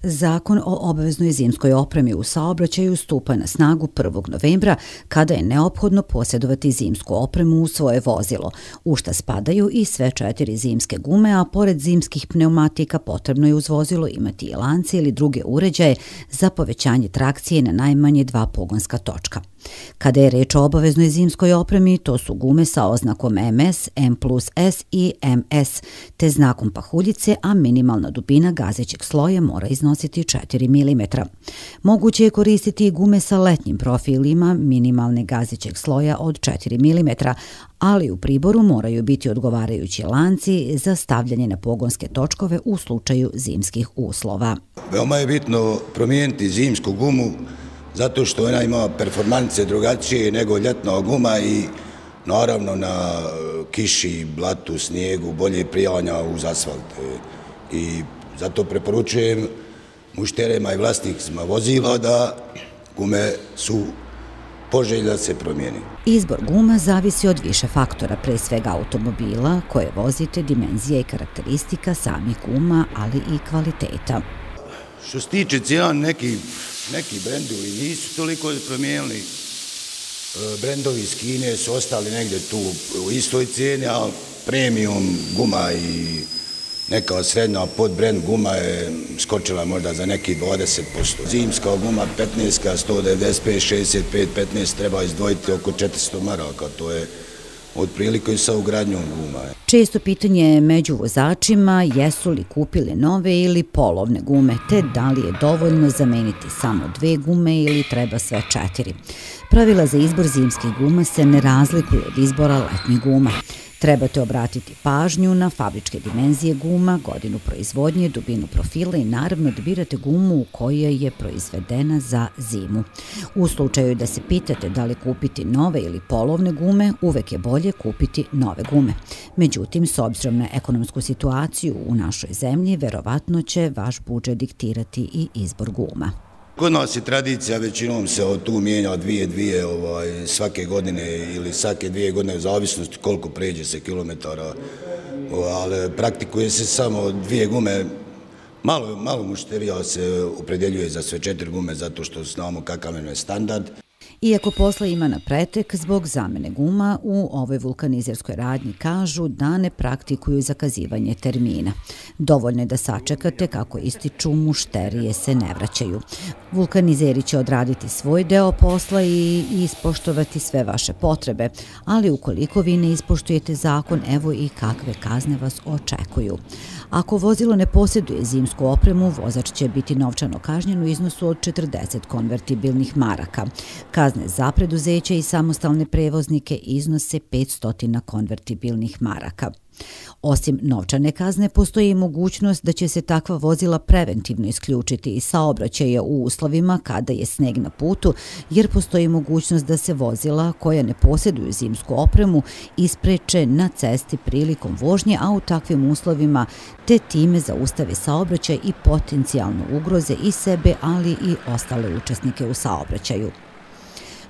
Zakon o obaveznoj zimskoj opremi u saobraćaju stupa na snagu 1. novembra kada je neophodno posjedovati zimsku opremu u svoje vozilo, u šta spadaju i sve 4 zimske gume, a pored zimskih pneumatika potrebno je uz vozilo imati i lance ili druge uređaje za povećanje trakcije na najmanje 2 pogonska točka. Kada je reč o obaveznoj zimskoj opremi, to su gume sa oznakom MS, M+S i MS, te znakom pahuljice, a minimalna dubina gazećeg sloja mora iznositi 4 mm. Moguće je koristiti i gume sa letnjim profilima minimalne gazećeg sloja od 4 mm, ali u priboru moraju biti odgovarajući lanci za stavljanje na pogonske točkove u slučaju zimskih uslova. Veoma je bitno promijeniti zimsku gumu zato što ona ima performanse drugačije nego ljetna guma i naravno na kiši, blatu, snijegu bolje prijanja uz asfalt. I zato preporučujem mušterima i vlasnicima vozila da gume su poželjne da se promijeni. Izbor guma zavisi od više faktora, pre svega automobila koje vozite, dimenzija i karakteristika samih guma, ali i kvaliteta. Što se tiče cijena, neki brendovi nisu toliko promijenili. Brendovi iz Kine su ostali negdje tu u istoj cijeni, a premium guma i neka srednja podbrend guma je skočila možda za neki 20%. Zimska guma 15, 195, 65, 15 treba izdvojiti oko 400 maraka, to je otprilike i sa ugradnjom guma. Često pitanje među vozačima jesu li kupili nove ili polovne gume, te da li je dovoljno zameniti samo 2 gume ili treba sve 4. Pravila za izbor zimskih guma se ne razlikuju od izbora letnjih guma. Trebate obratiti pažnju na fabričke dimenzije guma, godinu proizvodnje, dubinu profila i naravno da birate gumu u kojoj je proizvedena za zimu. U slučaju da se pitate da li kupiti nove ili polovne gume, uvek je bolje kupiti nove gume. Međutim, s obzirom na ekonomsku situaciju u našoj zemlji, verovatno će vaš budžet diktirati i izbor guma. Kod nas je tradicija, većinom se tu mijenja dvije svake godine ili svake 2 godine u zavisnosti koliko pređe se kilometara, ali praktikuje se samo 2 gume. Malo mušterija se opredjeljuje za sve 4 gume zato što znamo kakav je standard. Iako posla ima na pretek zbog zamene guma, u ovoj vulkanizerskoj radnji kažu da ne praktikuju zakazivanje termina. Dovoljno je da sačekate kako ističu, mušterije se ne vraćaju. Vulkanizeri će odraditi svoj deo posla i ispoštovati sve vaše potrebe, ali ukoliko vi ne ispoštujete zakon, evo i kakve kazne vas očekuju. Ako vozilo ne posjeduje zimsku opremu, vozač će biti novčano kažnjen u iznosu od 40 konvertibilnih maraka. Kazne za preduzeće i samostalne prevoznike iznose 500 konvertibilnih maraka. Osim novčane kazne, postoji i mogućnost da će se takva vozila preventivno isključiti iz saobraćaja u uslovima kada je sneg na putu, jer postoji mogućnost da se vozila koja ne posjeduju zimsku opremu ispreče na cesti prilikom vožnje, a u takvim uslovima te time zaustave saobraćaj i potencijalno ugroze i sebe, ali i ostale učesnike u saobraćaju.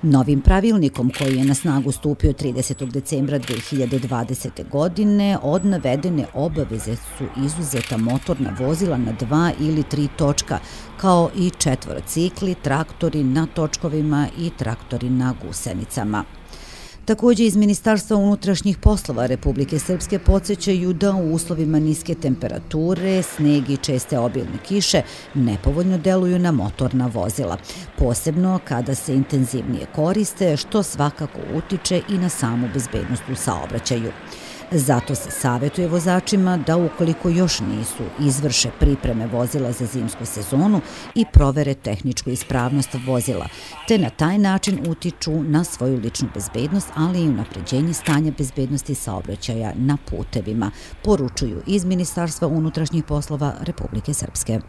Novim pravilnikom koji je na snagu stupio 30. decembra 2020. godine od navedene obaveze su izuzeta motorna vozila na 2 ili 3 točka, kao i četvorocikli, traktori na točkovima i traktori na gusenicama. Također iz Ministarstva unutrašnjih poslova Republike Srpske podsjećaju da u uslovima niske temperature, sneg i česte obilne kiše nepovoljno deluju na motorna vozila, posebno kada se intenzivnije koriste, što svakako utiče i na samu bezbednost u saobraćaju. Zato se savjetuje vozačima da ukoliko još nisu izvrše pripreme vozila za zimsku sezonu i provere tehničku ispravnost vozila, te na taj način utiču na svoju ličnu bezbednost, ali i unapređenje stanja bezbednosti saobraćaja na putevima, poručuju iz Ministarstva unutrašnjih poslova Republike Srpske.